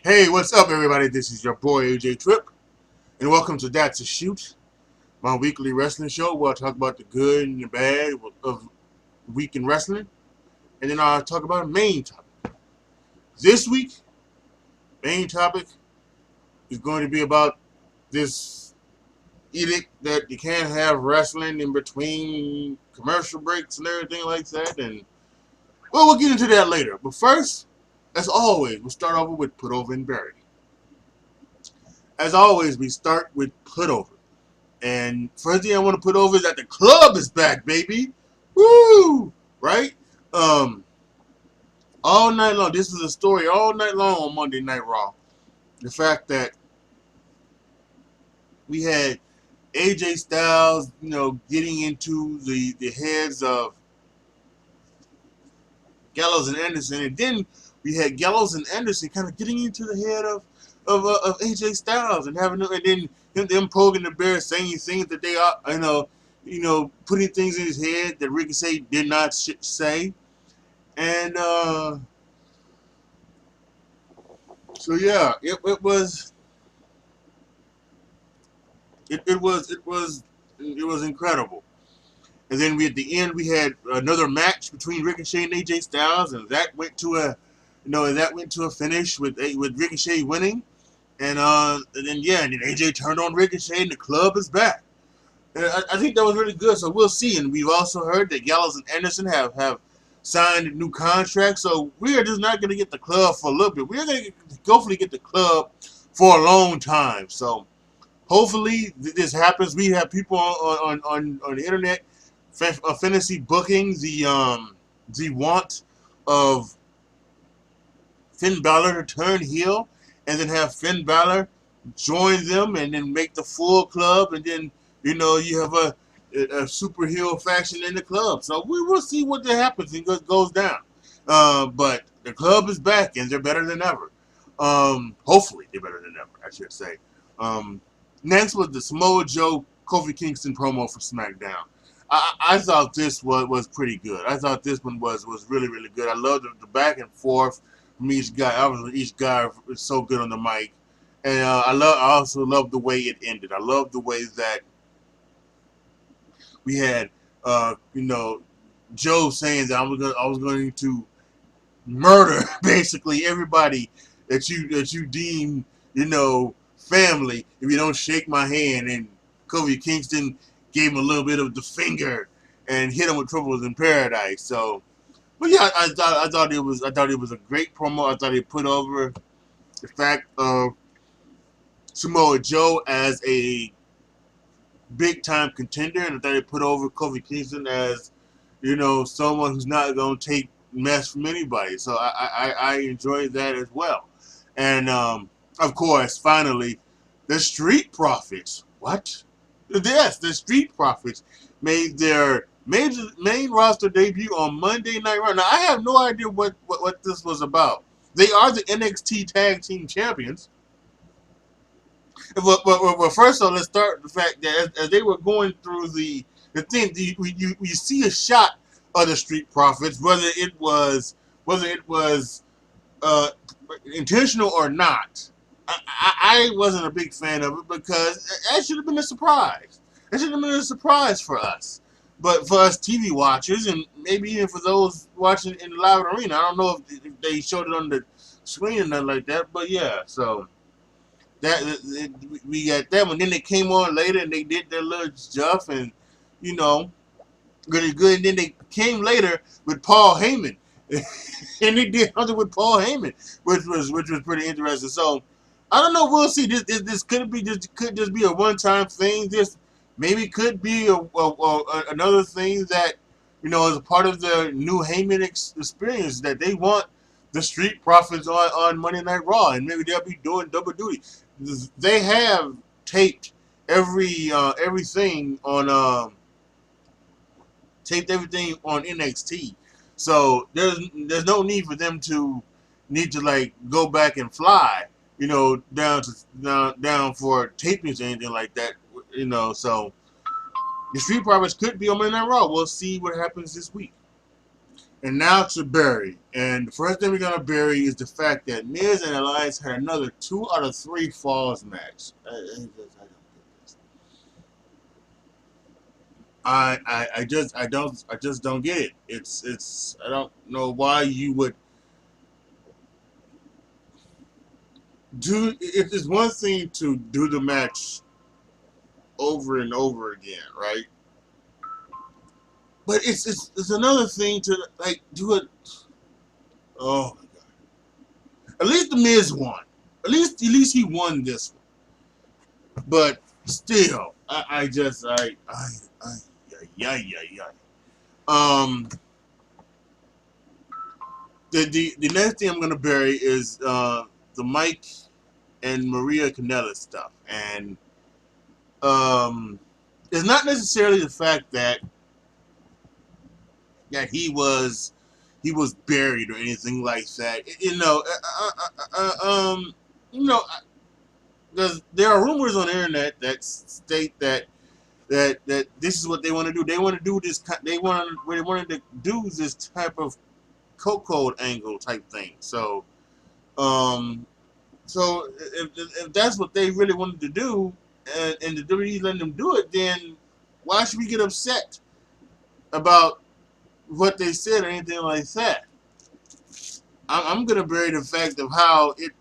Hey, what's up, everybody? This is your boy AJ Trip, and welcome to That's a Shoot, my weekly wrestling show where I talk about the good and the bad of week in wrestling, and then I'll talk about a main topic. This week, main topic is going to be about this edict that you can't have wrestling in between commercial breaks and everything like that, and well, we'll get into that later. But first, as always, we'll start over with Put Over and Buried. As always, we start with Put Over. And first thing I want to put over is that the club is back, baby. Woo! Right? Um, all night long. This was a story all night long on Monday Night Raw. The fact that we had AJ Styles, getting into the heads of Gallows and Anderson, and then we had Gallows and Anderson kind of getting into the head of AJ Styles and having and then them poking the bear, saying things that they are, putting things in his head that Ricochet did not say, and so yeah, it was incredible. And then at the end we had another match between Ricochet and AJ Styles, and that went to a finish with Ricochet winning. And then AJ turned on Ricochet, and the club is back. And I think that was really good. So we'll see. And we've also heard that Gallows and Anderson have signed new contracts. So we are just not going to get the club for a little bit. We're going to hopefully get the club for a long time. So hopefully this happens. We have people on the internet fantasy booking the want of Finn Balor to turn heel, and then have Finn Balor join them, and then make the full club, and then you have a super heel faction in the club. So we will see what happens and goes down. But the club is back, and they're better than ever. Hopefully, they're better than ever, I should say. Um, Next was the Samoa Joe Kofi Kingston promo for SmackDown. I thought this was pretty good. I thought this one was really, really good. I loved the back and forth from each guy. Each guy was so good on the mic, and I also love the way it ended. I love the way that we had Joe saying that I was going to murder basically everybody that you deem family if you don't shake my hand. And Kofi Kingston gave him a little bit of the finger and hit him with Troubles in Paradise. So, but yeah, I thought it was a great promo. I thought it put over the fact of Samoa Joe as a big time contender, and I thought it put over Kofi Kingston as someone who's not going to take mess from anybody. So I enjoyed that as well. And of course, finally, the Street Profits. What? Yes, the Street Profits made their main roster debut on Monday Night Raw. Now I have no idea what this was about. They are the NXT Tag Team Champions. Well, first of all, let's start with the fact that as they were going through the thing, you see a shot of the Street Profits, whether it was uh, intentional or not. I wasn't a big fan of it because that should have been a surprise. That should have been a surprise for us. But for us TV watchers, and maybe even for those watching in the live arena, I don't know if they showed it on the screen or nothing like that. But yeah, so that we got that one. Then they came on later and they did their little stuff, and you know, really good. And then they came later with Paul Heyman, and they did something with Paul Heyman, which was pretty interesting. So I don't know. We'll see. This could just be a one time thing. This maybe could be another thing that is a part of the new Heyman experience, that they want the Street Profits on Monday Night Raw, and maybe they'll be doing double duty. They have taped everything on NXT, so there's no need for them to need to like go back and fly, down for tapings or anything like that, So the Street Profits could be on Monday Night Raw. We'll see what happens this week. And now to bury. And the first thing we're gonna bury is the fact that Miz and Elias had another 2 out of 3 falls match. I just don't get it. It's I don't know why you would do. If it's one thing to do the match over and over again, right? But it's another thing to like do it. Oh my god! At least the Miz won. At least he won this one. But still, I just I yeah yeah yeah. Um, the next thing I'm gonna bury is the Mike and Maria Kanellis stuff, and um, it's not necessarily the fact that he was buried or anything like that. You know, because there are rumors on the internet that state that this is what they want to do. They want to do this. They wanted to do this type of co-code angle type thing. Um, so if that's what they really wanted to do, and the WWE letting them do it, then why should we get upset about what they said or anything like that? I'm gonna bury the fact of how it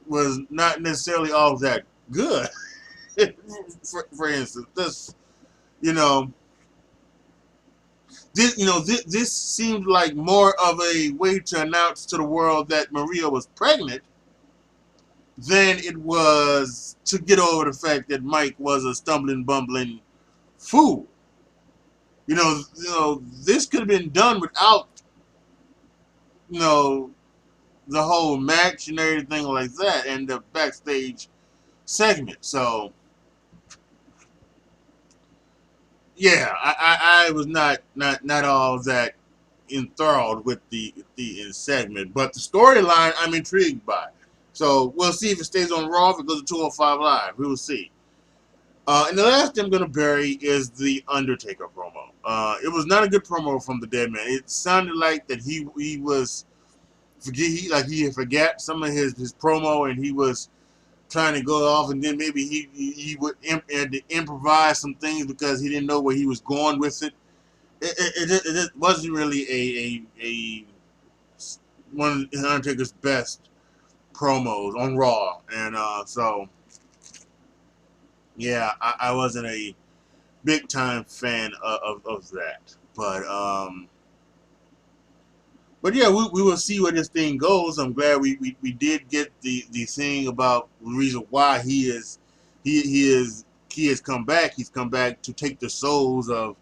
was not necessarily all that good. For instance, this you know this seemed like more of a way to announce to the world that Maria was pregnant than it was to get over the fact that Mike was a stumbling, bumbling fool. This could have been done without you know the whole match and everything like that, and the backstage segment. So yeah, I was not all that enthralled with the segment, but the storyline I'm intrigued by. So we'll see if it stays on Raw, if it goes to 205 Live. We will see. And the last thing I'm gonna bury is the Undertaker promo. It was not a good promo from the Dead Man. It sounded like that he was he had forgot some of his promo, and he was trying to go off, and then maybe he would had to improvise some things because he didn't know where he was going with it. It wasn't really a one of Undertaker's best promos on Raw, and so yeah, I wasn't a big time fan of that, but yeah, we will see where this thing goes. I'm glad we did get the thing about the reason why he has come back. He's come back to take the souls of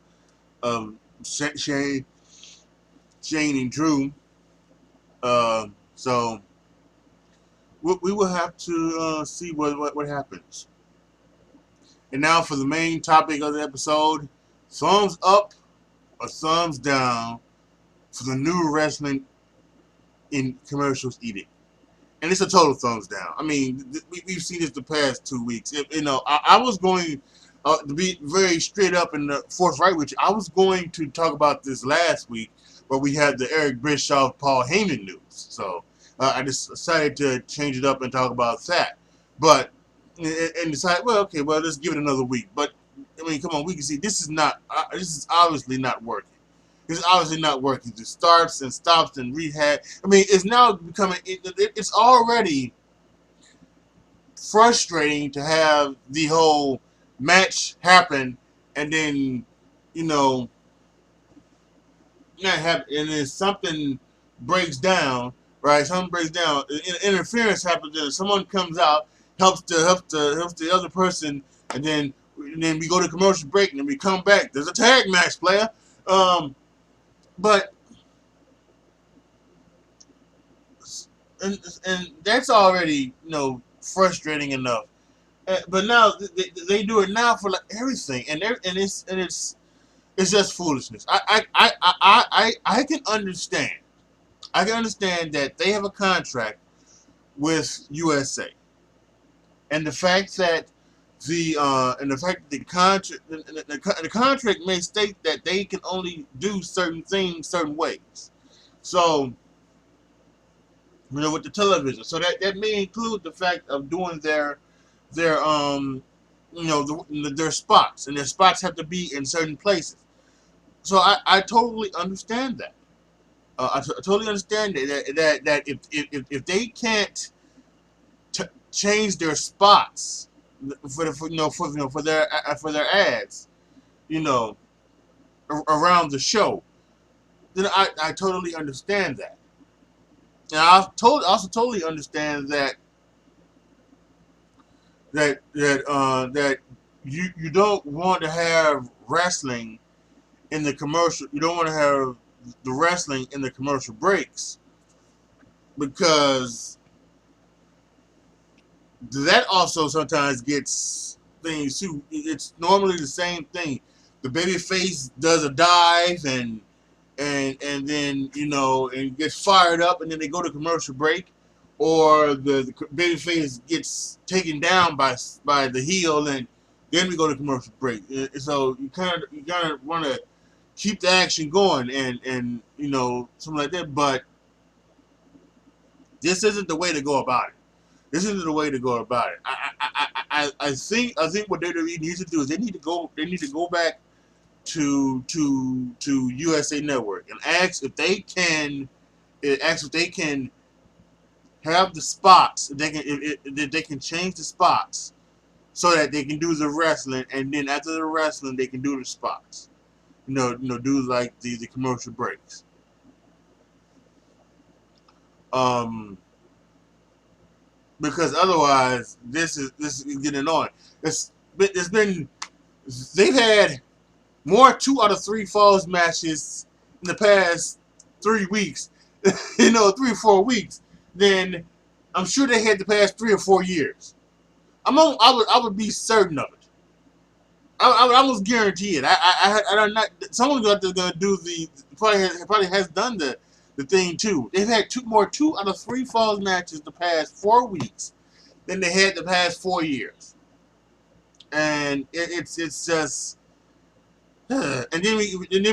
Shane and Drew. So we will have to see what happens. And now for the main topic of the episode: thumbs up or thumbs down for the new wrestling in commercials Edict. And it's a total thumbs down. I mean, we've seen this the past 2 weeks. I was going to be very straight up and forthright with you. I was going to talk about this last week, but we had the Eric Bischoff, Paul Heyman news. So I just decided to change it up and talk about that. But and decide, well, okay, well, let's give it another week. But I mean, come on, we can see this is obviously not working. It's obviously not working. It starts and stops and rehab. I mean, it's now becoming. It's already frustrating to have the whole match happen, and then you know not happen, and then something breaks down. Right, something breaks down. Interference happens. And someone comes out, helps the other person, and then we go to commercial break, and then we come back. There's a tag match, player. Um, but and that's already frustrating enough. But now they do it now for like everything, and it's just foolishness. I can understand. I can understand that they have a contract with USA, and the fact that and the fact that the contract may state that they can only do certain things certain ways. So with the television, so that may include the fact of doing their their spots, and their spots have to be in certain places. So I totally understand that. I totally understand that if they can't change their spots for their ads, you know, around the show, then I totally understand that. And also totally understand that you don't want to have wrestling in the commercial. You don't want to have the wrestling in the commercial breaks, because that also sometimes gets things too. It's normally the same thing. The baby face does a dive, and then and gets fired up, and then they go to commercial break, or the baby face gets taken down by the heel, and then we go to commercial break. So you kind of want to keep the action going, and something like that. But this isn't the way to go about it. This isn't the way to go about it. I think what WWE needs to do is they need to go back to USA Network and ask if they can have the spots. If they can change the spots so that they can do the wrestling, and then after the wrestling they can do the spots. Do like the commercial breaks. Um, because otherwise this is getting annoying. It's been they've had more 2 out of 3 falls matches in the past 3 weeks, 3 or 4 weeks, than I'm sure they had the past 3 or 4 years. I would be certain of it. I almost guarantee it. I'm not. Someone out there gonna do probably has done the thing too. They've had more 2 out of 3 falls matches the past 4 weeks than they had the past 4 years, and it's just. And then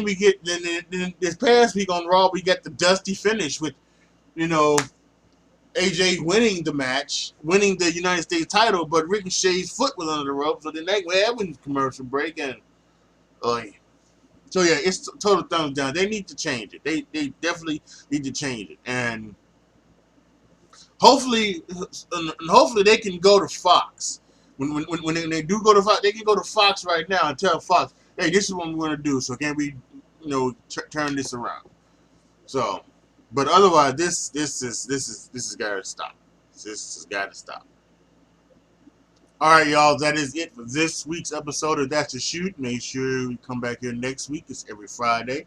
we get then this past week on Raw we got the dusty finish with you know AJ winning the match, winning the United States title, but Ricochet's foot was under the rope, so then that went commercial break, and yeah. So yeah, it's total thumbs down. They need to change it. They definitely need to change it, and hopefully they can go to Fox. When they do go to Fox, they can go to Fox right now and tell Fox, hey, this is what we're going to do. So can we, turn this around? So, but otherwise, this has got to stop. This has got to stop. All right, y'all. That is it for this week's episode of That's the Shoot. Make sure you come back here next week. It's every Friday.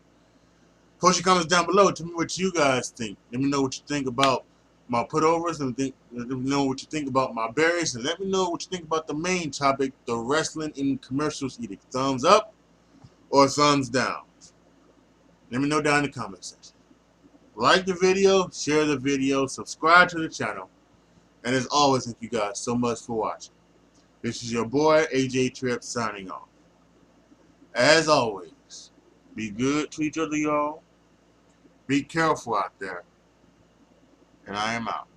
Post your comments down below. Tell me what you guys think. Let me know what you think about my putovers, and let me know what you think about my berries, and let me know what you think about the main topic, the wrestling in commercials. Either thumbs up or thumbs down. Let me know down in the comment section. Like the video, share the video, subscribe to the channel, and as always, thank you guys so much for watching. This is your boy AJ Tripp signing off. As always, be good to each other, y'all. Be careful out there. And I am out.